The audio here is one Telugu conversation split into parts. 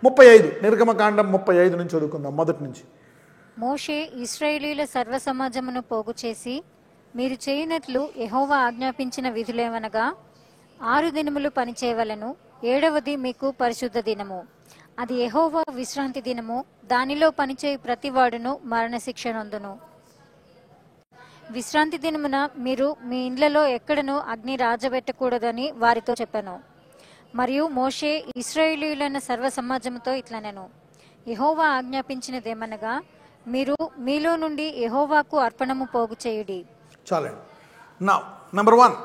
35 నిర్గమకాండం 35 నుంచి చదువుకుందాం మొదటి నుంచి. మోషే ఇశ్రాయేలీయుల సర్వ సమాజమును పోగు చేసి, మీరు చేయునట్లు యెహోవా ఆజ్ఞాపించిన విధులేవనగా 6 దినములు పనిచేయవలెను, 7వది మీకు పరిశుద్ధ దినము. అది యెహోవా విశ్రాంతి దినము. దానిలో పనిచేయు ప్రతివాడును మరణశిక్ష నొందును. విశ్రాంతి దినమున మీరు మీ ఇండ్లలో ఎక్కడను అగ్ని రాజబెట్టకూడదని వారితో చెప్పాను. మరియు మోషే ఇశ్రాయేలీయులైన సర్వ సమాజముతో ఇట్లనెను, యెహోవా ఆజ్ఞాపించినదేమనగా, మీరు మీలో నుండి యెహోవాకు అర్పణము పోగు చేయుడి. చాలండి. నెంబర్ 1,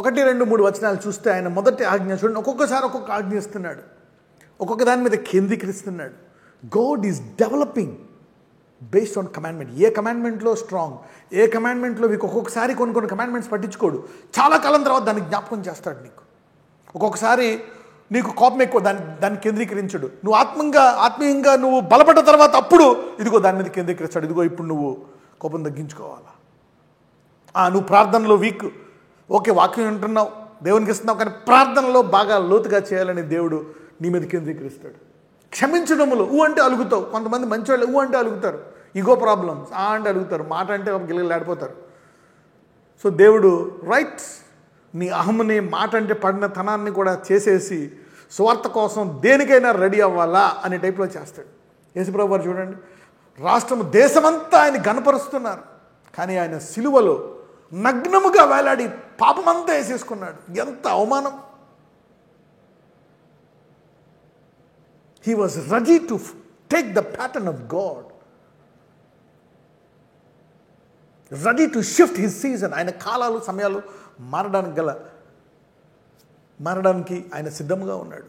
1, 2, 3 వచనాలు చూస్తే ఆయన మొదటి ఆజ్ఞ చూడండి. ఒక్కొక్కసారి ఒక్కొక్క ఆజ్ఞ ఇస్తున్నాడు, ఒక్కొక్క దాని మీద కేంద్రీకరిస్తున్నాడు. God is developing based on commandment. ఏ కమాండ్మెంట్లో స్ట్రాంగ్, ఏ కమాండ్మెంట్లో మీకు ఒక్కొక్కసారి కొన్ని కమాండ్మెంట్స్ పట్టించుకోడు, చాలా కాలం తర్వాత దాన్ని జ్ఞాపకం చేస్తాడు నీకు. ఒక్కొక్కసారి నీకు కోపం ఎక్కువ, దాన్ని కేంద్రీకరించడు. నువ్వు ఆత్మీయంగా నువ్వు బలపడ్డ తర్వాత అప్పుడు ఇదిగో దాని మీద కేంద్రీకరిస్తాడు. ఇదిగో ఇప్పుడు నువ్వు కోపం తగ్గించుకోవాలా. నువ్వు ప్రార్థనలో వీక్, ఓకే వాక్యం వింటున్నావు, దేవునికి ఇస్తున్నావు, కానీ ప్రార్థనలో బాగా లోతుగా చేయాలని దేవుడు నీ మీద కేంద్రీకరిస్తాడు. క్షమించడములో అంటే అలుగుతావు. కొంతమంది మంచివాళ్ళు అంటే అలుగుతారు, ఈగో ప్రాబ్లమ్స్ అంటే అలుగుతారు, మాట అంటే గిలగిలాడిపోతారు. సో దేవుడు రైట్ నీ అహముని మాట అంటే పడిన తనాన్ని కూడా చేసేసి స్వార్థ కోసం దేనికైనా రెడీ అవ్వాలా అనే టైప్లో చేస్తాడు. యేసుప్రభు వారు చూడండి, రాష్ట్రము దేశమంతా ఆయన గణపరుస్తున్నారు, కానీ ఆయన సిలువలో నగ్నముగా వేలాడి పాపమంతా వేసేసుకున్నాడు. ఎంత అవమానం! He was ready to take the pattern of God, ready to shift his season. ఆయన కాలాలు సమయాలు మారడానికి ఆయన సిద్ధంగా ఉన్నాడు.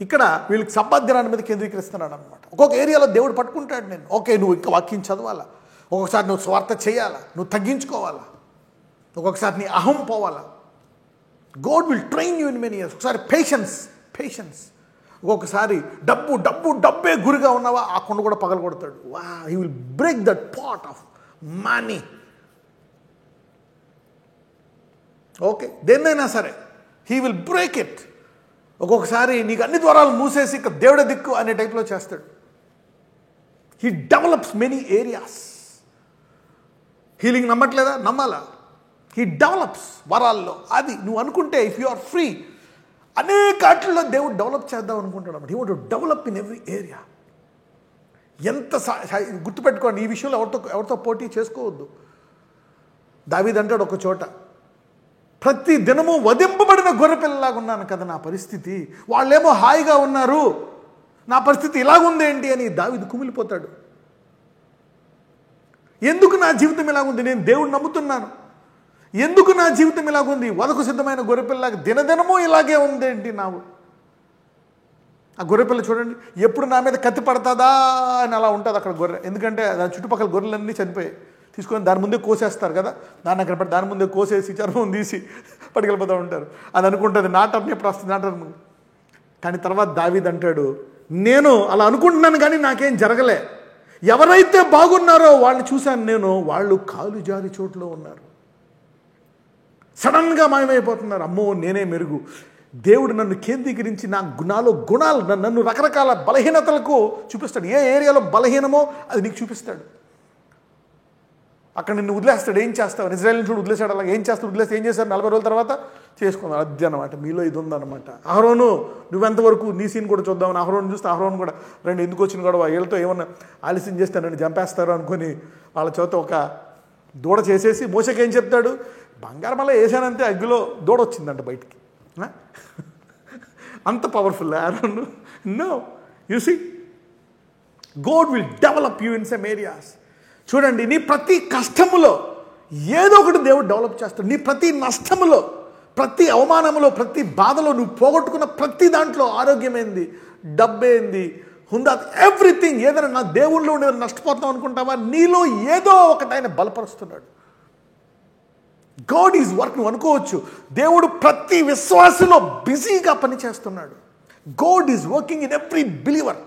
ఇక్కడ వీళ్ళకి సంపాద్యాన్ని మీద కేంద్రీకరిస్తున్నాడు అనమాట. ఒక్కొక్క ఏరియాలో దేవుడు పట్టుకుంటాడు. నేను ఓకే నువ్వు ఇంకా వాక్యం చదవాలా, ఒక్కొక్కసారి నువ్వు స్వార్థ చేయాలా, నువ్వు తగ్గించుకోవాలా, ఒక్కొక్కసారి నీ అహం పోవాలా. God will train you in many years. ఒకసారి పేషెన్స్. ఒక్కొక్కసారి డబ్బే గురిగా ఉన్నావా, ఆ కొండ కూడా పగలగొడతాడు. He will break that pot of money. Okay, దేన్నైనా సరే హీ విల్ బ్రేక్ ఇట్. ఒక్కొక్కసారి నీకు అన్ని ద్వారాలు మూసేసి ఇక దేవుడే దిక్కు అనే టైప్లో చేస్తాడు. He develops many areas. Healing నమ్మట్లేదా? నమ్మాలా. హీ డెవలప్స్ వరాల్లో. అది నువ్వు అనుకుంటే ఇఫ్ యు ఆర్ ఫ్రీ, అనేక వాటిల్లో దేవుడు డెవలప్ చేద్దాం అనుకుంటాడు అన్నమాట. He want to develop in every area. ఎంత గుర్తుపెట్టుకోండి, ఈ విషయంలో ఎవరితో పోటీ చేసుకోవద్దు. దావీదు అంటాడు ఒక చోట, ప్రతి దినము వధింపబడిన గొర్రెపిల్లలాగా ఉన్నాను కదా నా పరిస్థితి, వాళ్ళేమో హాయిగా ఉన్నారు, నా పరిస్థితి ఇలాగుందేంటి అని దావీదు కుమిలిపోతాడు. ఎందుకు నా జీవితం ఇలాగుంది? నేను దేవుడిని నమ్ముతున్నాను, ఎందుకు నా జీవితం ఇలాగుంది? వదకు సిద్ధమైన గొర్రెపిల్లలాగా దినదినమూ ఇలాగే ఉందేంటి నావు? ఆ గొర్రెపిల్ల చూడండి, ఎప్పుడు నా మీద కత్తి పడతాదా అని అలా ఉంటుంది అక్కడ గొర్రె. ఎందుకంటే దాని చుట్టుపక్కల గొర్రెలన్నీ చనిపోయాయి, తీసుకొని దాని ముందే కోసేస్తారు కదా, దాన్ని అక్కడ పడి దాని ముందే కోసేసి చర్మం తీసి పట్టుకెళ్ళిపోతూ ఉంటారు. అది అనుకుంటుంది నా టర్న్ ఎప్పుడు వస్తుంది, నా టర్న్. కానీ తర్వాత దావీదు అంటాడు, నేను అలా అనుకుంటున్నాను కానీ నాకేం జరగలే. ఎవరైతే బాగున్నారో వాళ్ళని చూశాను నేను, వాళ్ళు కాలు జారి చోట్లో ఉన్నారు, సడన్గా మాయమైపోతున్నారు. అమ్మో నేనే మెరుగు. దేవుడు నన్ను కేంద్రీకరించి నాలో గుణాలు, నన్ను రకరకాల బలహీనతలకు చూపిస్తాడు. ఏ ఏరియాలో బలహీనమో అది నీకు చూపిస్తాడు. అక్కడ నిన్ను వదిలేస్తాడు. ఏం చేస్తావు? ఇజ్రాయేల్ని చూడు వదిలేశాడు. అలాగే ఏం చేస్తాడు? వదిలేస్తే ఏం చేశాడు? 40 రోజుల తర్వాత చేసుకున్నాడు. అది అనమాట, మీలో ఇది ఉందన్నమాట. అహరోను నువ్వెంతవరకు నీ సీన్ కూడా చూద్దామని అహరోను చూస్తే అహరోను కూడా రెండు ఎందుకు వచ్చిన కూడా వీళ్ళతో ఏమన్నా ఆలస్యం చేస్తే నన్ను చంపేస్తారు అనుకుని వాళ్ళ చేత ఒక దూడ చేసేసి మోషకి ఏం చెప్తాడు? బంగారం అలా వేసానంతే అగ్గిలో దూడ వచ్చిందంట బయటికి. అంత పవర్ఫుల్ అహరోను. No, you see, God will develop you in some areas. చూడండి, నీ ప్రతి కష్టములో ఏదో ఒకటి దేవుడు డెవలప్ చేస్తాడు. నీ ప్రతి నష్టములో, ప్రతి అవమానములో, ప్రతి బాధలో, నువ్వు పోగొట్టుకున్న ప్రతి దాంట్లో, ఆరోగ్యమైంది, డబ్బేంది, హుందా, ఎవ్రీథింగ్, ఏదైనా నా దేవుళ్ళు ఉండేది నష్టపోతాం అనుకుంటావా? నీలో ఏదో ఒకటి ఆయన బలపరుస్తున్నాడు. God is work. నువ్వు అనుకోవచ్చు దేవుడు ప్రతి విశ్వాసలో బిజీగా పనిచేస్తున్నాడు. God is working in every believer.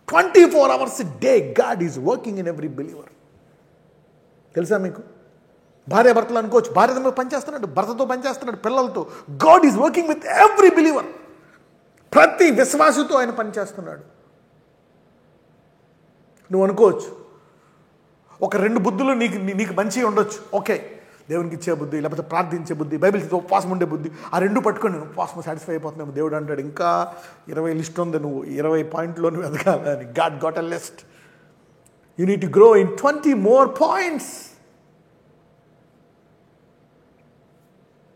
24 hours a day God is working in every believer. తెలుసా మీకు? భార్య భర్తలు అనుకోవచ్చు, భార్యతో పనిచేస్తున్నాడు, భర్తతో పనిచేస్తున్నాడు, పిల్లలతో. God is working with every believer. ప్రతి విశ్వాసితో ఆయన పనిచేస్తున్నాడు. నువ్వు అనుకోవచ్చు, ఒక 2 బుద్ధులు నీకు మంచిగా ఉండొచ్చు. ఓకే, దేవునికి ఇచ్చే బుద్ధి, లేకపోతే ప్రార్థించే బుద్ధి, బైబిల్ ఉపవాసం ఉండే బుద్ధి, ఆ 2 పట్టుకొని నేను ఉపవాసం సాటిస్ఫై అయిపోతున్నావు. దేవుడు అంటాడు, ఇంకా 20 లిస్ట్ ఉంది, నువ్వు 20 పాయింట్లో నువ్వు ఎదగాలని. God got a list. You need to grow in 20 more points.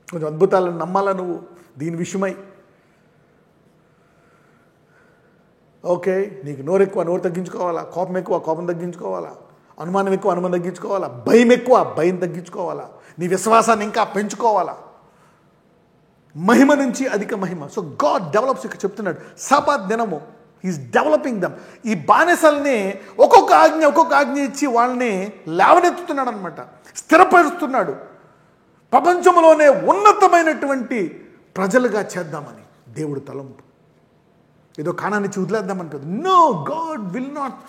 కొంచెం అద్భుతాలను నమ్మాలా నువ్వు దీని విషయమై. ఓకే, నీకు నోరు ఎక్కువ, నోరు తగ్గించుకోవాలా. కోపం ఎక్కువ, కోపం తగ్గించుకోవాలా. అనుమానం ఎక్కువ, అనుమానం తగ్గించుకోవాలా. భయం ఎక్కువ, భయం తగ్గించుకోవాలా. నీ విశ్వాసాన్ని ఇంకా పెంచుకోవాలా. మహిమ నుంచి అధిక మహిమ. So God develops. ఇక్కడ చెప్తున్నాడు సబాత్ దినము ఈజ్ డెవలపింగ్ దమ్. ఈ బానిసల్ని ఒక్కొక్క ఆజ్ఞ ఇచ్చి వాళ్ళని లేవనెత్తుతున్నాడు అనమాట, స్థిరపరుస్తున్నాడు. ప్రపంచంలోనే ఉన్నతమైనటువంటి ప్రజలుగా చేద్దామని దేవుడు తలంపు. ఏదో కానాన్నిచ్చి వదిలేద్దామని కాదు. No, God will not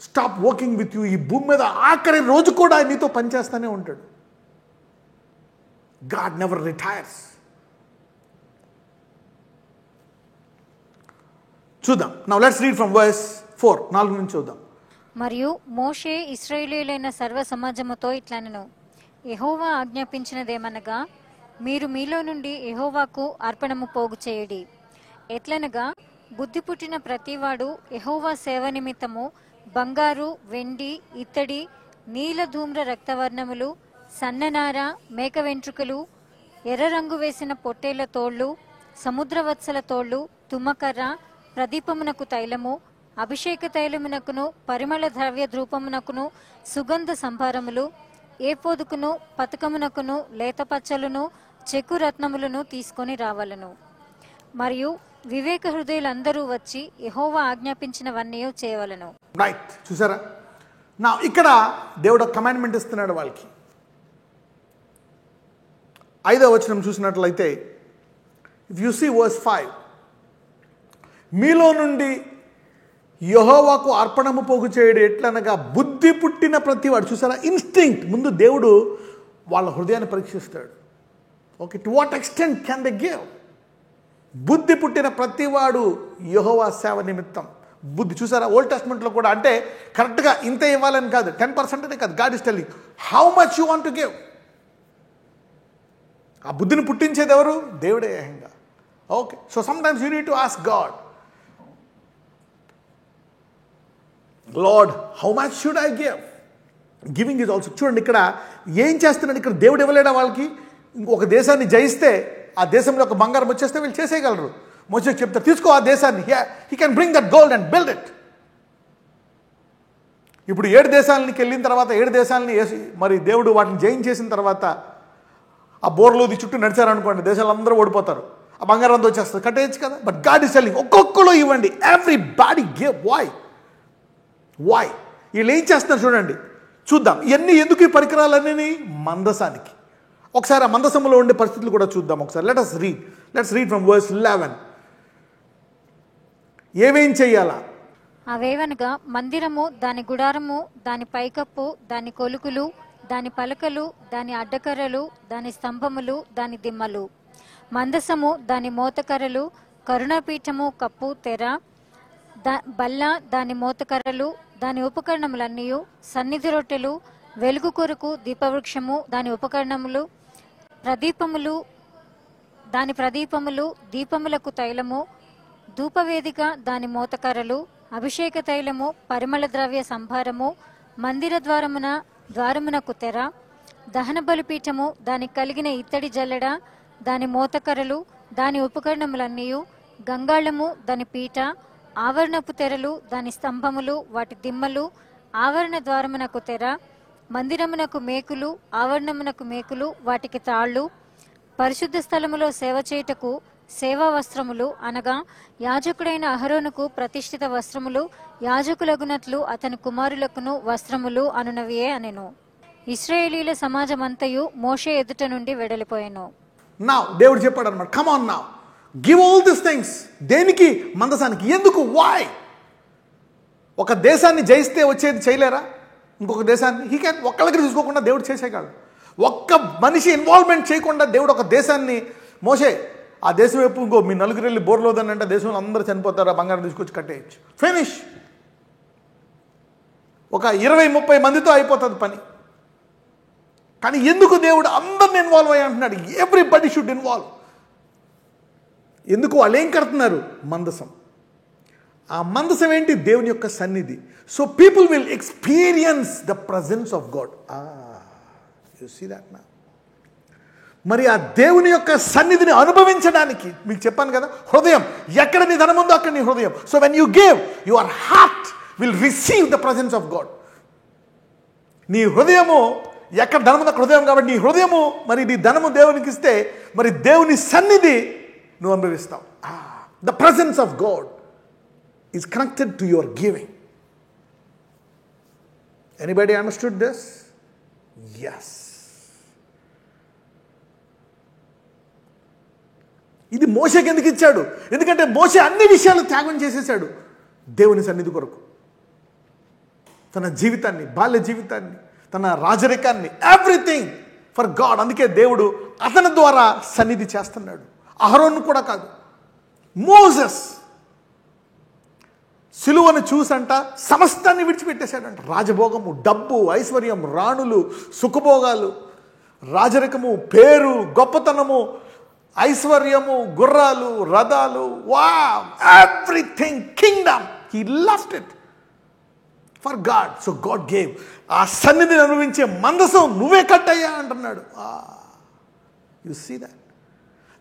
stop working with you. ఈ భూమి మీద ఆఖరి రోజు కూడా ఆయన నీతో పనిచేస్తూనే ఉంటాడు. God never retires. చూద్దాం. Now let's read from verse 4, 4 నుంచి చూద్దాం. మరియు మోషే ఇశ్రాయేలీయులైన సర్వ సమాజముతో ఇట్లనెను, యెహోవా ఆజ్ఞాపించినదేమనగా, మీరు మీలో నుండి యెహోవాకు అర్పణము పోగు చేయుడి. ఎట్లనగా, బుద్ధి పుట్టిన ప్రతివాడు యెహోవా సేవ నిమిత్తము బంగారు, వెండి, ఇత్తడి, నీల ధూమ్ర రక్తవర్ణములు, సన్ననార, మేక వెంట్రుకలు, ఎర్ర రంగు వేసిన పొట్టేళ్ల తోళ్లు, సముద్రవత్సల తోళ్లు, తుమ్మకర్ర, ప్రదీపమునకు తైలము, అభిషేక తైలమునకును, పరిమళ ద్రవ్య ధూపమునకును, సుగంధ సంభారములు, ఏపోదుకును, పతకమునకును, లేతపచ్చలును, చెక్కు రత్నములను తీసుకొని రావాలను. మరియు వివేక హృదయులందరూ వచ్చి యెహోవా ఆజ్ఞాపించినవన్నీ చేయవలను. రైట్, చూసారా? నా ఇక్కడ దేవుడు ఒక కమాండ్మెంట్ ఇస్తున్నాడు వాళ్ళకి. 5వ వచనం చూసినట్లయితే, ఇఫ్ యు సీ వర్స్ 5, మీలో నుండి యెహోవాకు అర్పణము పోగు చేయడు ఎట్లనగా బుద్ధి పుట్టిన ప్రతివాడు. చూసారా? ఇన్స్టింక్ట్. ముందు దేవుడు వాళ్ళ హృదయాన్ని పరీక్షిస్తాడు. Okay, to what extent can they give? బుద్ధి పుట్టిన ప్రతివాడు యెహోవా సేవ నిమిత్తం. బుద్ధి. చూసారా? ఓల్డ్ టెస్ట్మెంట్లో కూడా అంటే కరెక్ట్గా ఇంత ఇవ్వాలని కాదు, 10% అనే కాదు. God is telling how much you want to give. ఆ బుద్ధిని పుట్టించేది ఎవరు? దేవుడే ఏకంగా. Okay, so some times you need to ask God, lord how much should I give? Giving is also. చూడండి ఇక్కడ ఏం చేస్తున్నాడు. ఇక్కడ దేవుడు ఇవ్వలేడా వాళ్ళకి? ఇంకొక దేశాన్ని జయిస్తే ఆ దేశంలో ఒక బంగారం వచ్చేస్తే వీళ్ళు చేసేయగలరు. మోషేకి చెప్తారు, తీసుకో ఆ దేశాన్ని, he can bring that gold and build it. ఇప్పుడు 7 దేశాలకి వెళ్ళిన తర్వాత 7 దేశాలని మరి దేవుడు వాటిని జయించేసిన తర్వాత ఆ బోర్లోది చుట్టూ నడిచారనుకోండి, దేశాలందరూ ఓడిపోతారు. ఆ బంగారం అంతా వచ్చేస్తుంది, కట్టేయచ్చు కదా. బట్ గాడ్ ఈస్ టెల్లింగ్ ఒక్కొక్కరు ఇవ్వండి. Everybody give. వై? వీళ్ళు ఏం చేస్తున్నారు చూడండి, చూద్దాం. ఇవన్నీ ఎందుకు ఈ పరికరాలన్నీ? మందసానికి. ఒకసారి ఆ మందసంలో ఉండే పరిస్థితులు కూడా చూద్దాం ఒకసారి. Let's read from verse 11. ఏమేం చెయ్యాలా? అవేవనగా మందిరము, దాని గుడారము, దాని పైకప్పు, దాని కొలుకులు, దాని పలకలు, దాని అడ్డకర్రలు, దాని స్తంభములు, దాని దిమ్మలు, మందసము, దాని మోతకర్రలు, కరుణాపీఠము, కప్పు, తెర, బల్ల, దాని మోతకర్రలు, దాని ఉపకరణములన్నీ, సన్నిధి రొట్టెలు, వెలుగు కొరకు దీపవృక్షము, దాని ఉపకరణములు, ప్రదీపములు, దాని ప్రదీపములు, దీపములకు తైలము, ధూపవేదిక, దాని మోతకర్రలు, అభిషేక తైలము, పరిమళ ద్రవ్య సంభారము, మందిర ద్వారమునకు తెర, దహన బలిపీఠము, దానికి కలిగిన ఇత్తడి జల్లెడ, దాని మోతకర్రలు, దాని ఉపకరణములన్నీ, గంగాళము, దాని పీట, ఆవరణపు తెరలు, దాని స్తంభములు, వాటి దిమ్మలు, ఆవరణ ద్వారమునకు తెర, మందిరమునకు మేకులు, ఆవరణమునకు మేకులు, వాటికి తాళ్ళు, పరిశుద్ధ స్థలములో సేవ చేయుటకు సేవా వస్త్రములు, అనగా యాజకుడైన అహరోనుకు ప్రతిష్ఠిత వస్త్రములు, యాజకులగునట్లు అతని కుమారులకును వస్త్రములు అనునవియే అనెను. ఇశ్రాయేలీల సమాజమంతయు మోషే ఎదుట నుండి వెడలిపోయెను. నౌ దేవుడు చెప్పాడు అన్నమాట, come on now give all this things. దేనికి? మందసానికి. ఎందుకు? వై? ఒక దేశాన్ని జయిస్తే వచ్చేది చేయలేరా? ఇంకొక దేశాన్ని ఒక్కళ్ళకి చూసుకోకుండా దేవుడు చేసేయగలడు. ఒక్క మనిషి ఇన్వాల్వ్మెంట్ చేయకుండా దేవుడు ఒక దేశాన్ని, మోషే ఆ దేశం వైపు ఇంకో మీ నలుగురు వెళ్ళి బోర్లో వదనంటే దేశంలో అందరూ చనిపోతారు, ఆ బంగారం తీసుకొచ్చి కట్టేయచ్చు, ఫినిష్. ఒక 20-30 మందితో అయిపోతుంది పని. కానీ ఎందుకు దేవుడు అందరిని ఇన్వాల్వ్ అయ్యి అంటున్నాడు? Everybody should involve. ఎందుకు? వాళ్ళు ఏం కడుతున్నారు? మందసం. ఆ మందసం ఏంటి? దేవుని యొక్క సన్నిధి. So people will experience the presence of God. You see that నా. మరి ఆ దేవుని యొక్క సన్నిధిని అనుభవించడానికి మీకు చెప్పాను కదా, హృదయం ఎక్కడ నీ ధనం ఉందో అక్కడ నీ హృదయం. So when you give, your heart will receive the presence of God. నీ హృదయము ఎక్కడ ధనం ఉందో అక్కడ హృదయం, కాబట్టి నీ హృదయము మరి నీ ధనము దేవునికి ఇస్తే మరి దేవుని సన్నిధి నువ్వు అనుభవిస్తావు. The presence of God is connected to your giving. Anybody understood this? Yes. ఇది మోషేకి ఎందుకు ఇచ్చాడు? ఎందుకంటే మోషే అన్ని విషయాలు త్యాగం చేసేసాడు దేవుని సన్నిధి కొరకు. తన జీవితాన్ని, బాల్య జీవితాన్ని, తన రాజరికాన్ని, ఎవ్రీథింగ్ ఫర్ గాడ్. అందుకే దేవుడు అతని ద్వారా సన్నిధి చేస్తున్నాడు. అహరోను కూడా కాదు, మోసెస్ సిలువను చూసంట సమస్తాన్ని విడిచిపెట్టేశాడంట. రాజభోగము, డబ్బు, ఐశ్వర్యం, రాణులు, సుఖభోగాలు, రాజరికము, పేరు, గొప్పతనము, ఐశ్వర్యము, గుర్రాలు, రథాలు, wow, everything, kingdom, he loved it for God. So God gave. ఆ సన్నిధిని అనుభవించే మందసం నువ్వే కట్టయ్యా అంటున్నాడు. You see that?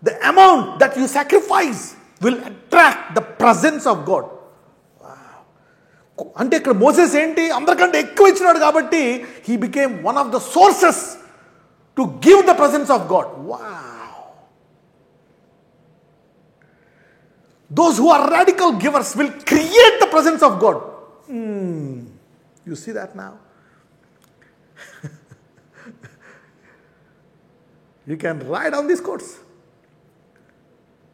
The amount that you sacrifice will attract the presence of God. అంటే ఇక్కడ మోసెస్ ఏంటి? అందరికంటే ఎక్కువ ఇచ్చినాడు కాబట్టి he became one of the sources to give the presence of God. Wow. Those who are radical givers will create the presence of God. You see that now? You can write down these quotes.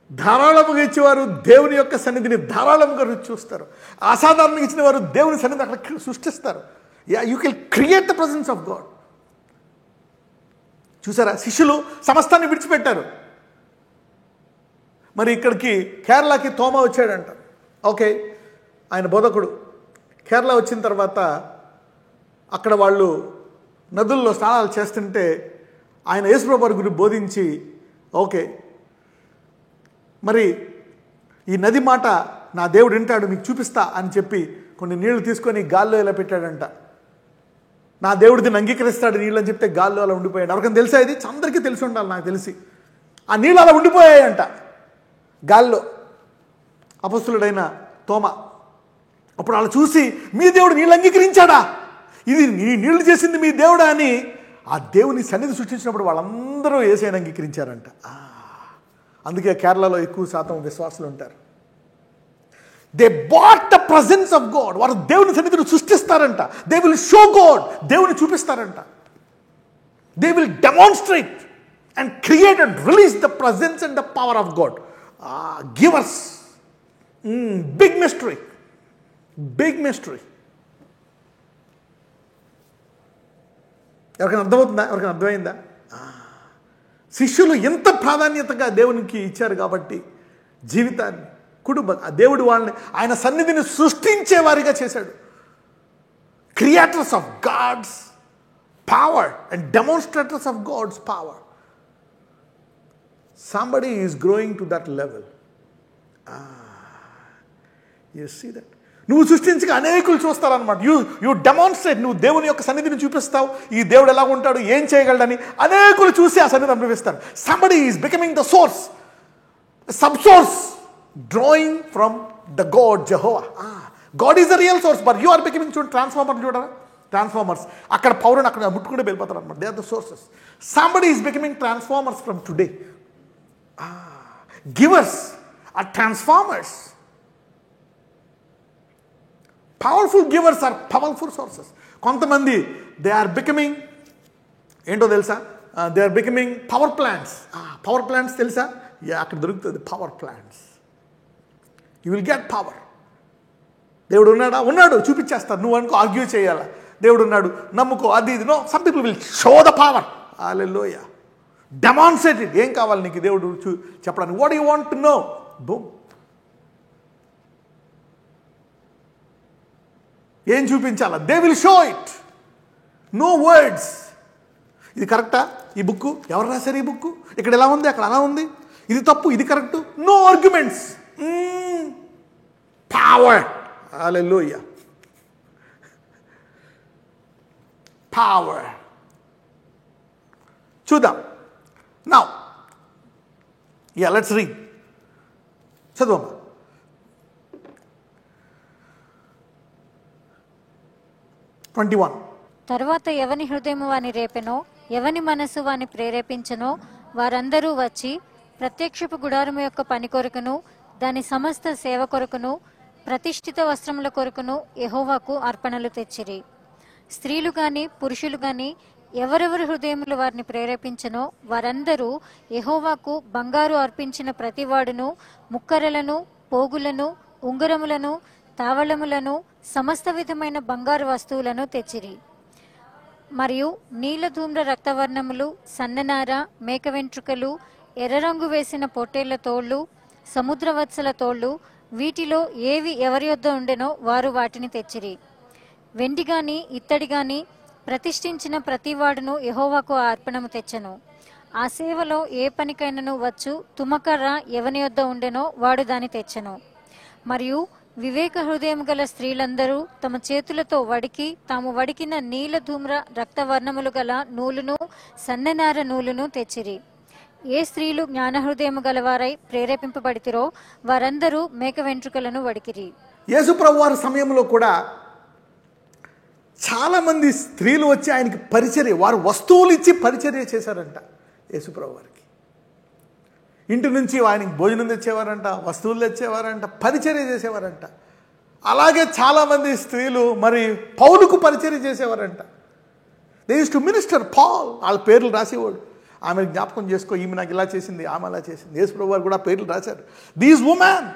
ధారాళముగా ఇచ్చేవారు దేవుని యొక్క సన్నిధిని ధారాళముగా రుచి చూస్తారు. అసాధారణంగా ఇచ్చిన వారు దేవుని సన్నిధిని అక్కడ సృష్టిస్తారు. You can create the presence of God. చూసారా, శిష్యులు సమస్తాన్ని విడిచిపెట్టారు. మరి ఇక్కడికి కేరళకి తోమా వచ్చాడంట. ఓకే, ఆయన బోధకుడు. కేరళ వచ్చిన తర్వాత అక్కడ వాళ్ళు నదుల్లో స్నానాలు చేస్తుంటే ఆయన యేసుప్రభు వారి గురించి బోధించి, ఓకే మరి ఈ నది మాట నా దేవుడు వింటాడు, మీకు చూపిస్తా అని చెప్పి కొన్ని నీళ్లు తీసుకొని గాల్లో ఇలా పెట్టాడంట. నా దేవుడు దీన్ని అంగీకరిస్తాడు నీళ్ళు అని చెప్తే గాల్లో అలా ఉండిపోయాడు. ఎవరికైనా తెలుసా? ఇది అందరికీ తెలిసి ఉండాలి నాకు తెలిసి. ఆ నీళ్ళు అలా ఉండిపోయాయంట గాల్లో. అపొస్తలుడైన తోమా అప్పుడు వాళ్ళు చూసి, మీ దేవుడు నీళ్ళు అంగీకరించాడా? ఇది నీళ్లు చేసింది మీ దేవుడా అని ఆ దేవుని సన్నిధి సృష్టించినప్పుడు వాళ్ళందరూ యేసయ్యను అంగీకరించారంట. అందుకే కేరళలో ఎక్కువ శాతం విశ్వాసులు ఉంటారు. They bought the presence of God. వారు దేవుని సన్నిధిని సృష్టిస్తారంట. They will show God. దేవుని చూపిస్తారంట. They will demonstrate and create and release the presence and the power of God. Givers. Big mystery. Big mystery. ఎవరికైనా అర్థమవుతుందా? ఎవరికైనా అర్థమైందా? శిష్యులు ఎంత ప్రాధాన్యతగా దేవునికి ఇచ్చారు కాబట్టి జీవితాన్ని, కుటుంబం, ఆ దేవుడు వాళ్ళని ఆయన సన్నిధిని సృష్టించే వారిగా చేశాడు. Creators of God's power and demonstrators of God's power. Somebody is growing to that level. You see that? నువ్వు సృష్టించగా అనేకులు చూస్తారనమాట. You demonstrate. నువ్వు దేవుని యొక్క సన్నిధిని చూపిస్తావు, ఈ దేవుడు ఎలా ఉంటాడు, ఏం చేయగలడని అనేకులు చూసి ఆ సన్నిధిని అనుభవిస్తారు. Somebody is becoming the source, sub-source, drawing from the God Jehovah. God is the real source, but you are becoming transformer. చూడరా, ట్రాన్స్ఫార్మర్స్. అక్కడ పౌరుని అక్కడ ముట్టుకుంటే వెళ్ళిపోతారు అనమాట. They are the sources. Somebody is becoming transformers from today. Givers are transformers. Powerful givers are powerful sources. కొంతమంది దే ఆర్ బికమింగ్ ఏంటో తెలుసా? They are becoming power plants. Power plants తెలుసా? అక్కడ దొరుకుతుంది power plants. You will get power. దేవుడు ఉన్నాడా? ఉన్నాడు, చూపించేస్తారు. నువ్వు అనుకో ఆర్గ్యూ చేయాలా? దేవుడు ఉన్నాడు, నమ్ముకో, అది ఇది. No, some people will show the power. Hallelujah. Demonstrated. ఏం కావాలి నీకు దేవుడు చెప్పడానికి? What you want to know? Boom. ఏం చూపించాలా? They will show it. No words. ఇది కరెక్టా? ఈ బుక్ ఎవరు రాశారు? ఈ బుక్ ఇక్కడ ఎలా ఉంది, అక్కడ అలా ఉంది, ఇది తప్పు, ఇది correct. No arguments. Power. Hallelujah. Power. చూద్దాం. Now let's read. చదువమ్మా. తరువాత ఎవని హృదయము వాని రేపెనో, ఎవని మనస్సు వాని ప్రేరేపించనో వారందరూ వచ్చి ప్రత్యక్షపు గుడారము యొక్క పని కొరకును దాని సమస్త సేవ కొరకును ప్రతిష్ఠిత వస్త్రముల కొరకును యెహోవాకు అర్పణలు తెచ్చిరి. స్త్రీలు గాని పురుషులు గాని ఎవరెవరి హృదయములు వారిని ప్రేరేపించనో వారందరూ యెహోవాకు బంగారు అర్పించిన ప్రతివాడును ముక్కరలను, పోగులను, ఉంగరములను, తావళములను, సమస్త విధమైన బంగారు వస్తువులను తెచ్చిరి. మరియు నీలధూమ్ర రక్తవర్ణములు, సన్ననార, మేక వెంట్రుకలు, ఎర్రరంగు వేసిన పొట్టేళ్ల తోళ్లు, సముద్రవత్సల తోళ్లు, వీటిలో ఏవి ఎవరి యొద్ద ఉండెనో వారు వాటిని తెచ్చిరి. వెండి గాని ఇత్తడి గాని ప్రతిష్ఠించిన ప్రతివాడును యెహోవాకు ఆ అర్పణము తెచ్చెను. ఆ సేవలో ఏ పనికైనను వచ్చు తుమ్మకర్ర ఎవని యొద్ద ఉండెనో వాడు దాని తెచ్చెను. మరియు వివేక హృదయం గల స్త్రీలందరూ తమ చేతులతో వడికి తాము వడికిన నీల ధూమ్ర రక్తవర్ణములు గల నూలును, సన్ననార నూలును తెచ్చిరి. ఏ స్త్రీలు జ్ఞాన హృదయము గలవారై ప్రేరేపింపబడితిరో వారందరూ మేక వెంట్రుకలను వడికిరి. యేసుప్రభు వారి సమయంలో కూడా చాలామంది స్త్రీలు వచ్చి ఆయనకి పరిచర్య, వారు వస్తువులు ఇచ్చి పరిచర్య చేశారంట యేసుప్రభు వారికి. ఇంటి నుంచి ఆయనకి భోజనం తెచ్చేవారంట, వస్తువులు తెచ్చేవారంట, పరిచర్య చేసేవారంట. అలాగే చాలామంది స్త్రీలు మరి పౌలుకు పరిచర్య చేసేవారంట. They used to minister Paul. వాళ్ళ పేర్లు రాసేవాడు. ఆమె జ్ఞాపకం చేసుకో, ఈమె నాకు ఇలా చేసింది, ఆమె అలా చేసింది. యేసుప్రభు వారు కూడా పేర్లు రాశారు. These women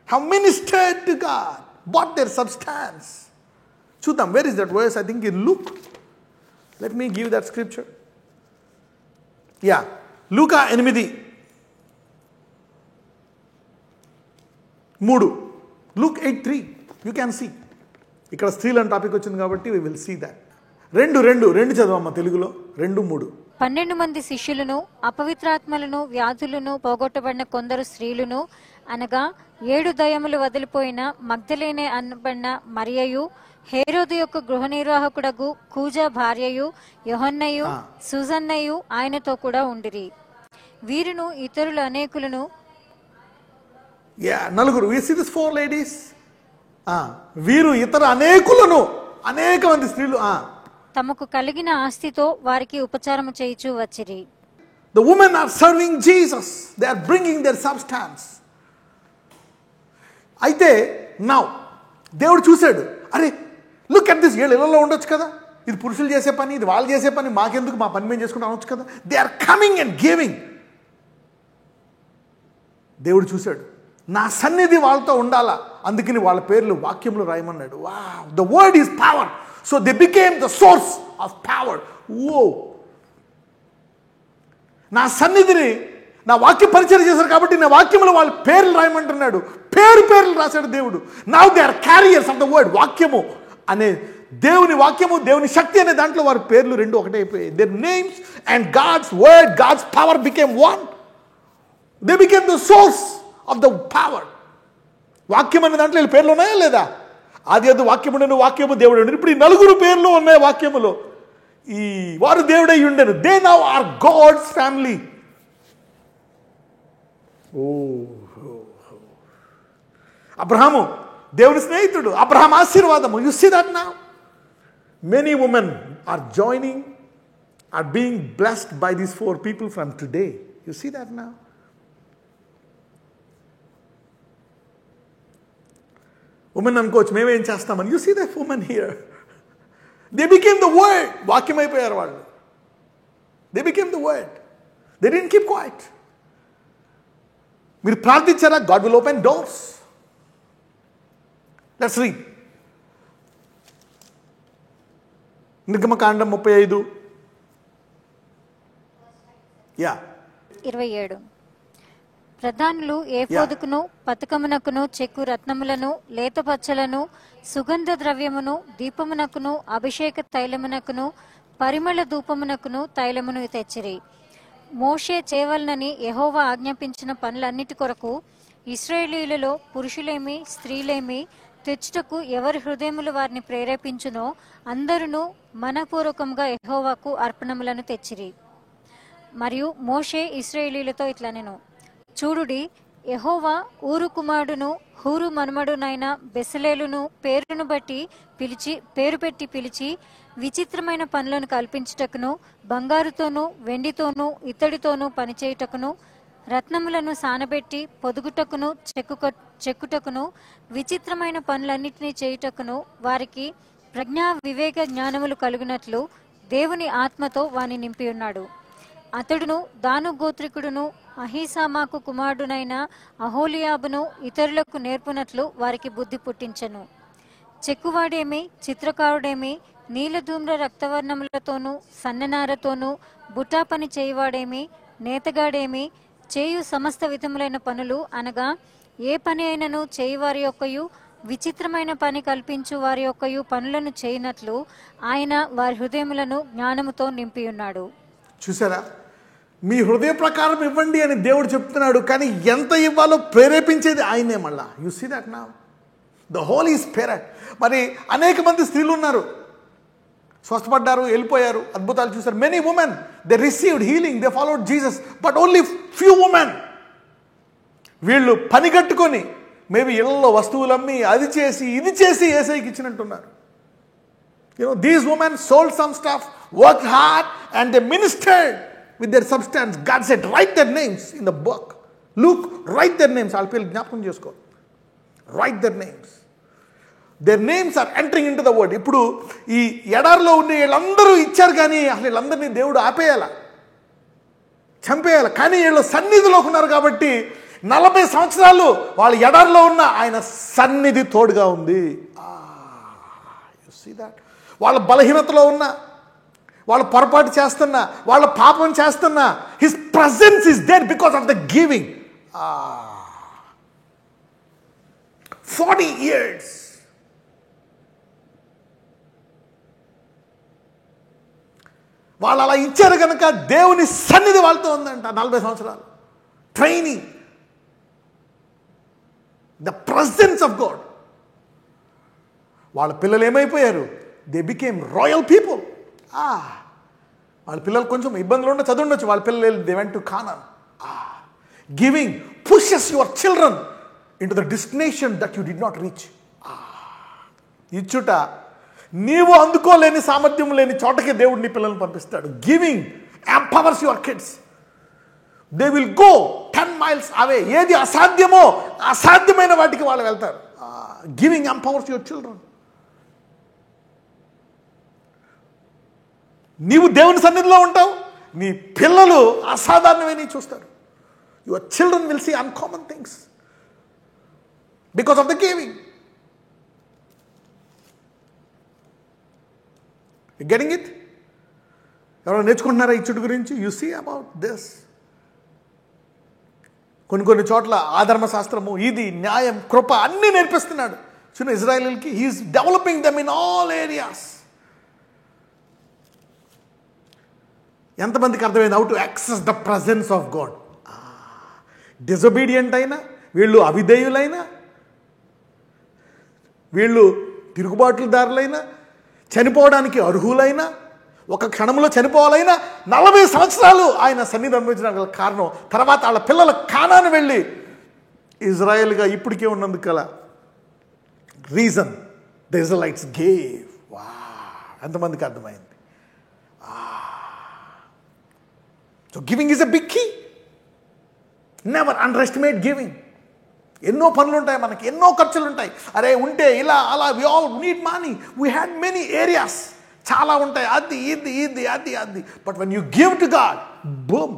have ministered to God, bought their substance. చూద్దాం, where is that verse? I think in Luke. Let me give that scripture. Yeah, Luka 8:3. Luke 8:3. You can see. ఇక్కడ స్త్రీలు అని టాపిక్ వచ్చింది కాబట్టి we will see that. రెండు చదవమ్మ తెలుగులో. 2-3. 12 మంది శిష్యులను, అపవిత్రాత్మలను, వ్యాధులను పోగొట్టబడిన కొందరు స్త్రీలను, అనగా 7 దయ్యములు వదిలిపోయిన మగ్దలేనే అనబడిన మరియయు, హేరోదు యొక్క గృహ నిర్వాహకుడగు కూజా భార్యయు, యోహన్నయు, సుజన్నయు ఆయనతో కూడా ఉండిరి. వీరును ఇతరులు అనేకులను. నలుగురు. We see this 4 ladies. వీరు ఇతర అనేకులను, అనేక మంది స్త్రీలు తమకు కలిగిన ఆస్తితో వారికి ఉపచారము చేయుచు వచ్చిరి. The women are serving Jesus. They are bringing their substance. అయితే నౌ దేవుడు చూశాడు, అరే లుక్ అట్ దిస్, వీళ్ళు ఇళ్ళలో ఉండొచ్చు కదా, ఇది పురుషులు చేసే పని, ఇది వాళ్ళు చేసే పని, మాకెందుకు, మా పని మేము చేసుకుంటూ అనొచ్చు కదా. They are coming and giving. దేవుడు చూశాడు, నా సన్నిధి వాళ్ళతో ఉండాలా, అందుకని వాళ్ళ పేర్లు వాక్యంలో రాయమన్నాడు. Wow, the word is power. So they became the source of power. ఓ, నా సన్నిధిని, నా వాక్య పరిచయం చేశారు కాబట్టి నా వాక్యంలో వాళ్ళ పేర్లు రాయమంటున్నాడు. పేర్లు రాశాడు దేవుడు. Now they are carriers of the word. వాక్యము అనే దేవుని వాక్యము, దేవుని శక్తి అనే దాంట్లో వారి పేర్లు రెండు ఒకటే అయిపోయాయి. Their names and God's word, God's power became one. They became the source of the power. వాక్యం అనే దాంట్లో వీళ్ళ పేర్లు ఉన్నాయా లేదా? అది వాక్యము, వాక్యము దేవుడు. ఇప్పుడు ఈ 4 పేర్లు ఉన్నాయి వాక్యములో. ఈ వారు దేవుడై ఉండెను. They now are God's family. అబ్రహాము దేవుని స్నేహితుడు, అబ్రహాం ఆశీర్వాదము. You see that now many women are joining, are being blessed by these 4 people from today. You see that now. Women అనుకోవచ్చు, మేమేం చేస్తామని. You see that women here. They became the word. వాక్యం అయిపోయారు వాళ్ళు. They became the word. They didn't keep quiet. మీరు ప్రార్థించారా? God will open doors. Let's read. నిర్గమకాండం 35, యా 27. ప్రధానులు ఏఫోదుకును పతకమునకును చెక్కు రత్నములను లేతపచ్చలను సుగంధ ద్రవ్యమును దీపమునకును అభిషేక తైలమునకును పరిమళ ధూపమునకును తైలమును తెచ్చిరి. మోషే చేయవలనని యెహోవా ఆజ్ఞాపించిన పనులన్నిటి కొరకు ఇశ్రాయేలీయులలో పురుషులేమి స్త్రీలేమి తెచ్చుటకు ఎవరి హృదయములు వారిని ప్రేరేపించునో అందరును మనపూర్వకంగా యెహోవాకు అర్పణములను తెచ్చిరి. మరియు మోషే ఇశ్రాయేలీయులతో ఇట్లనెను, చూడుడి, యెహోవా ఊరు కుమారుడును హూరు మనుమడునైన బెసలేలును పేరు పెట్టి పిలిచి విచిత్రమైన పనులను కల్పించుటకును బంగారుతోనూ వెండితోనూ ఇత్తడితోనూ పనిచేయుటకును రత్నములను సానబెట్టి పొదుగుటకును చెక్కుటకును విచిత్రమైన పనులన్నిటినీ చేయుటకును వారికి ప్రజ్ఞా వివేక జ్ఞానములు కలుగునట్లు దేవుని ఆత్మతో వాని నింపి ఉన్నాడు. అతడును దాను గోత్రికుడును అహీసామాకు కుమారుడునైన అహోలియాబును ఇతరులకు నేర్పునట్లు వారికి బుద్ధి పుట్టించెను. చెక్కువాడేమి చిత్రకారుడేమి నీలధూమ్ర రక్తవర్ణములతోనూ సన్ననారతోనూ బుటా పని చేయువాడేమి నేతగాడేమి చేయు సమస్త విధములైన పనులు అనగా ఏ పని అయినను చేయువారి యొక్కయు విచిత్రమైన పని కల్పించు వారి యొక్కయు పనులను చేయనట్లు ఆయన వారి హృదయములను జ్ఞానముతో నింపి ఉన్నాడు. చూసారా, మీ హృదయ ప్రకారం ఇవ్వండి అని దేవుడు చెప్తున్నాడు, కానీ ఎంత ఇవ్వాలో ప్రేరేపించేది ఆయనే. మళ్ళా you see that now the holy spirit. మరి అనేక మంది స్త్రీలు ఉన్నారు, స్వస్థపడ్డారు, వెళ్ళిపోయారు, అద్భుతాలు చూశారు. Many women they received healing, they followed Jesus, but only few women. వీళ్ళు పని కట్టుకొని మేబీ ఇళ్లలో వస్తువులు అమ్మి అది చేసి ఇది చేసి యేసయ్యకి ఇచ్చినట్టున్నారు. These women sold some stuff, worked hard, and they ministered with their substance. God said, write their names in the book. Luke, write their names. I'll tell జ్ఞాపకం చేసుకో. Write their names. Their names are entering into the word. ఇప్పుడు ఈ ఎడారిలో ఉన్న వీళ్ళందరూ ఇచ్చారు, కానీ అసలు వీళ్ళందరినీ దేవుడు ఆపేయాల, చంపేయాలి. కానీ వీళ్ళు సన్నిధిలో ఉన్నారు కాబట్టి 40 సంవత్సరాలు వాళ్ళు ఎడారిలో ఉన్న ఆయన సన్నిధి తోడుగా ఉంది. You see that? వాళ్ళ బలహీనతలో ఉన్నా, వాళ్ళ పొరపాటు చేస్తున్నా, వాళ్ళ పాపం చేస్తున్నా, his presence is there because of the giving. 40 years. వాళ్ళు అలా ఇచ్చారు కనుక దేవుని సన్నిధి వాళ్ళతో ఉందంట 40 సంవత్సరాలు. Training, the presence of God. వాళ్ళ పిల్లలు ఏమైపోయారు? They became royal people. వాళ్ళ పిల్లలు కొంచెం ఇబ్బందులు ఉండ చదువుండొచ్చు, వాళ్ళ పిల్లలు they went to Canaan. Giving pushes your children into the destination that you did not reach. ఇచ్చుట నీవు అందుకోలేని సామర్థ్యం లేని చోటకి దేవుడు నీ పిల్లల్ని పంపిస్తాడు. Giving empowers your kids. They will go 10 miles away. ఏది అసాధ్యమో అసాధ్యమైన వాటికి వాళ్ళు వెళ్తారు. Giving empowers your children. నీవు దేవుని సన్నిధిలో ఉంటావు, నీ పిల్లలు అసాధారణమైన చూస్తారు. Your children will see uncommon things because of the giving. Getting it? ఎవరైనా నేర్చుకుంటున్నారా ఇచ్చుడు గురించి? You see about this. కొన్ని చోట్ల ఆధర్మశాస్త్రము, ఇది న్యాయం, కృప అన్నీ నేర్పిస్తున్నాడు చిన్న ఇజ్రాయేలీలకి. He is developing them in all areas. ఎంతమందికి అర్థమైంది? How to access the presence of God. Disobedient అయినా, వీళ్ళు అవిధేయులైనా, వీళ్ళు తిరుగుబాట్లుదారులైనా, చనిపోవడానికి అర్హులైనా, ఒక క్షణంలో చనిపోవాలైనా 40 సంవత్సరాలు ఆయన సన్నిధి అనుభవించడానికి కారణం తర్వాత వాళ్ళ పిల్లల కానాను వెళ్ళి ఇజ్రాయెల్గా ఇప్పటికే ఉన్నందుకు గల రీజన్ ద ఇజ్రాయెలైట్స్ గేవ్. ఎంతమందికి అర్థమైంది? So giving is a big key. Never underestimate giving. ఎన్నో పనులు ఉంటాయి మనకి, ఎన్నో ఖర్చులు ఉంటాయి. అరే ఉంటే ఇలా అలా, we all need money, we had many areas, చాలా ఉంటాయి, అది ఇది ఇది అది అది. But when you give to God, boom.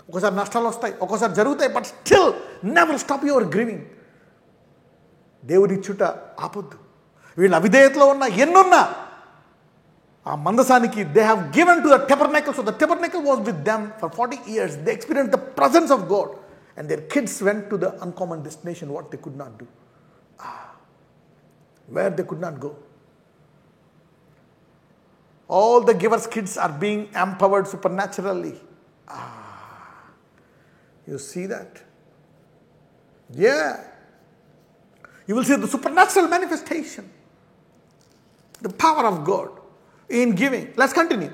ఒకసారి నష్టాలు వస్తాయి, ఒక్కోసారి జరుగుతాయి, but still never stop your giving. దేవుడి ఇచ్చుట ఆపొద్దు. వీళ్ళు అవిధేయతలో ఉన్నా, ఎన్నున్నా ఆ మందసానికి they have given to the tabernacle. So the tabernacle was with them for 40 years. They experience the presence of God and their kids went to the uncommon destination what they could not do, where they could not go. All the givers' kids are being empowered supernaturally. You see that? Yeah. You will see the supernatural manifestation, the power of God in giving. Let's continue.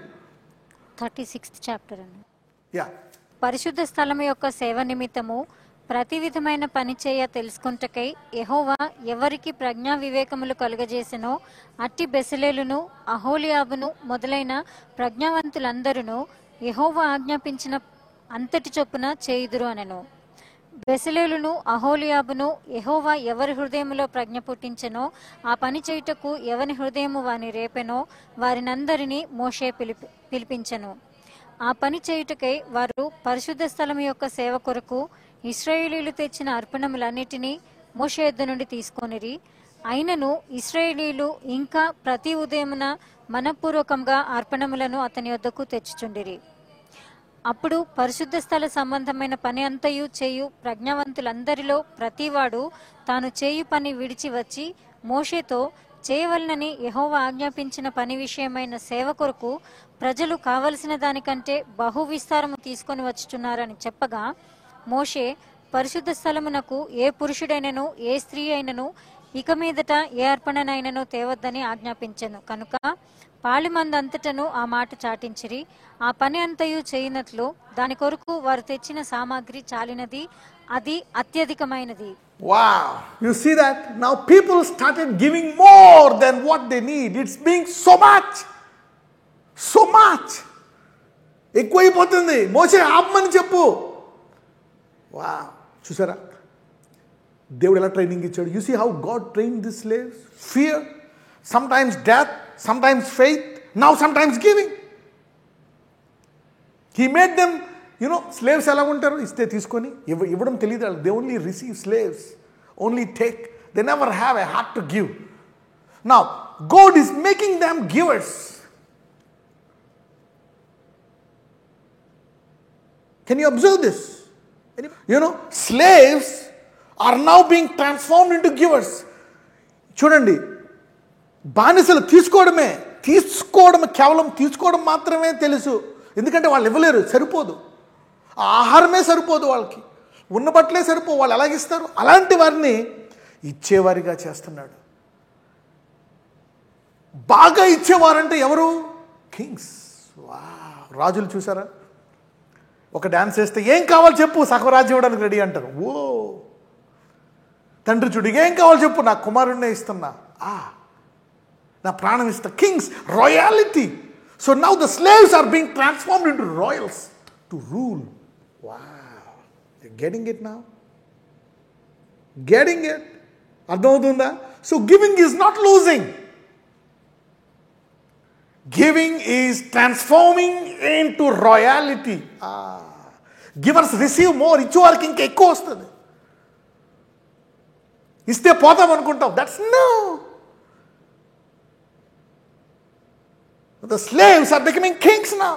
36th chapter అండి. Yeah. పరిశుద్ధ స్థలము యొక్క సేవ నిమిత్తము ప్రతి విధమైన పని చేయ తెలుసుకుంటకై యెహోవా ఎవరికి ప్రజ్ఞా వివేకములు కలుగజేసెనో అట్టి బెసలేలును అహోలియాబును మొదలైన ప్రజ్ఞావంతులందరూ యెహోవా ఆజ్ఞాపించిన అంతటి చొప్పున చేయుదురు అనెను. బెసలేలును అహోలియాబును యెహోవా ఎవరి హృదయములో ప్రజ్ఞ పుట్టించెనో ఆ పని చేయుటకు ఎవరి హృదయము వాని రేపెనో వారినందరినీ మోషే పిలిపించెను. ఆ పని చేయుటకై వారు పరిశుద్ధ స్థలము యొక్క సేవ కొరకు ఇశ్రాయేలీయులు తెచ్చిన అర్పణములన్నిటినీ మోషే యొద్ద నుండి తీసుకొనిరి. అయినను ఇశ్రాయేలీయులు ఇంకా ప్రతి ఉదయమున మనపూర్వకంగా అర్పణములను అతని యొద్దకు తెచ్చుచుండిరి. అప్పుడు పరిశుద్ధ స్థల సంబంధమైన పని అంతయు చేయు ప్రజ్ఞావంతులందరిలో ప్రతివాడు తాను చేయు పని విడిచి వచ్చి మోషేతో చేయవలనని యెహోవా ఆజ్ఞాపించిన పని విషయమైన సేవ కొరకు ప్రజలు కావలసిన దానికంటే బహు విస్తారము తీసుకొని వచ్చుచున్నారని చెప్పగా, మోషే పరిశుద్ధ స్థలమునకు ఏ పురుషుడైనను ఏ స్త్రీ అయినను ఇక మీదట ఏ అర్పణనైనను తేవద్దని ఆజ్ఞాపించెను. కనుక పాళెమందంతటను ఆ మాట చాటించిరి. ఆ పని అంతయు చేయనట్లు దాని కొరకు వారు తెచ్చిన సామాగ్రి చాలినది, అది అత్యధికమైనది. Wow. You see that? Now people started giving more than what they need. It's being so much. So much. ఎక్కువైపోతుంది. మోషే ఆపమని చెప్పు. వా, చూసారా దేవుడు ఎలా ట్రైనింగ్ ఇచ్చాడు? You see how God train the slaves. Fear, sometimes death, sometimes faith, now sometimes giving. He made them, slaves ఎలా ఉంటారు? ఇస్తే తీసుకొని ఇవ్వడం తెలియదు. They only receive slaves, only take. They never have a heart to give. Now God is making them givers. Can you observe this? Slaves are now being transformed into givers. చూడండి, బానిసలు తీసుకోవడమే కేవలం తీసుకోవడం మాత్రమే తెలుసు. ఎందుకంటే వాళ్ళు ఇవ్వలేరు, సరిపోదు. ఆహారమే సరిపోదు, వాళ్ళకి ఉన్న బట్టలే సరిపో. వాళ్ళు ఎలాగిస్తారు? అలాంటి వారిని ఇచ్చేవారిగా చేస్తున్నాడు. బాగా ఇచ్చేవారంటే ఎవరు? కింగ్స్. వా, రాజులు చూసారా? ఒక డ్యాన్స్ వేస్తే ఏం కావాలి చెప్పు, సహరాజ్యం ఇవ్వడానికి రెడీ అంటారు. ఓ తండ్రి చూడు, ఏం కావాలి చెప్పు, నా కుమారుడినే ఇస్తున్నా, నా ప్రాణం ఇస్తా. Kings, royalty. So now the slaves are being transformed into royals to rule. Wow, getting it now? Getting it? అర్థమవుతుందా? So giving is not losing. Giving is transforming into royalty. Givers receive more. ఇచ్చేవారికి ఇంకా ఎక్కువ వస్తుంది. ఇస్తే పోతాం అనుకుంటాం. That's no. The slaves are becoming kings now.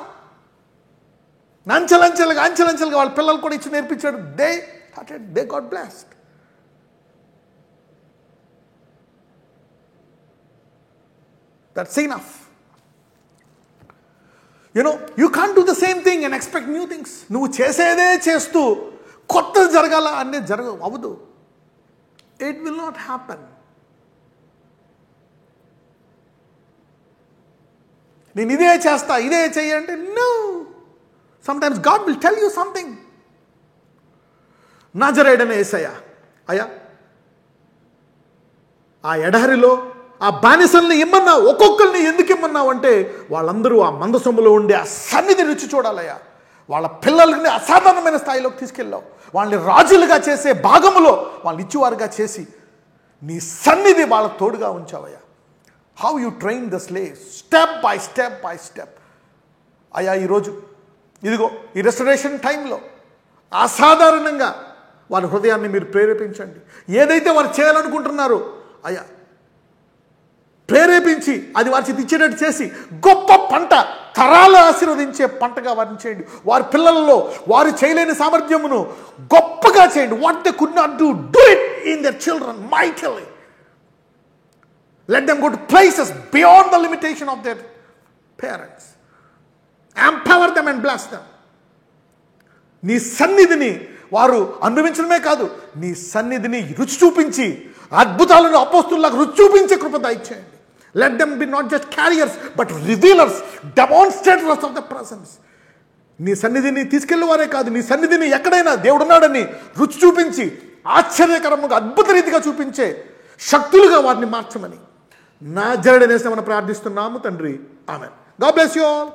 అంచెలంచెలుగా వాళ్ళ పిల్లలు కూడా ఇచ్చి నేర్పించాడు. They got blessed. That's enough. You can't do the same thing and expect new things. నువ్వు చేసేదే చేస్తూ కొత్తది జరగాల అనే అవ్వదు. It will not happen. నేను ఇదే చేస్తా, ఇదే చెయ్యంటే no. Sometimes God will tell you something. నజరేయుడైన యేసయ్య, అయ్యా ఆ ఎడారిలో ఆ బానిసల్ని ఇమ్మన్నావు, ఒక్కొక్కరిని ఎందుకు ఇమ్మన్నావు అంటే వాళ్ళందరూ ఆ మందసొమ్ములో ఉండే ఆ సన్నిధి రుచి చూడాలయ్యా. వాళ్ళ పిల్లల్ని అసాధారణమైన స్థాయిలోకి తీసుకెళ్ళావు. వాళ్ళని రాజులుగా చేసే భాగములో వాళ్ళని ఇచ్చేవారుగా చేసి నీ సన్నిధి వాళ్ళ తోడుగా ఉంచావయ్యా. How you train the slaves step by step. అయ్యా ఈరోజు ఇదిగో ఈ రెస్టరేషన్ టైంలో అసాధారణంగా వాళ్ళ హృదయాన్ని మీరు ప్రేరేపించండి. ఏదైతే వారు చేయాలనుకుంటున్నారో అయ్యా ప్రేరేపించి అది వారి చేతి ఇచ్చేటట్టు చేసి గొప్ప పంట, తరాలు ఆశీర్వదించే పంటగా వారిని చేయండి. వారి పిల్లల్లో వారు చేయలేని సామర్థ్యమును గొప్పగా చేయండి. What they could not do it in their children mightily. Let them go to places beyond the limitation of their parents. Empower them and bless them. నీ సన్నిధిని వారు అనుభవించడమే కాదు, నీ సన్నిధిని రుచి చూపించి అద్భుతాలను అపోస్తులకు రుచి చూపించే కృప దయచేయండి. Let them be not just carriers but revealers, demonstrators of the presence. నీ సన్నిధిని తీసుకెళ్ళేవారే కాదు, నీ సన్నిధిని ఎక్కడైనా దేవుడున్నాడని రుచి చూపించి ఆశ్చర్యకరముగా అద్భుత రీతిగా చూపించే శక్తులుగా వారిని మార్చమని నజరేయుడైన యేసునామమున ప్రార్థిస్తున్నాము తండ్రి. ఆమేన్. God bless you all.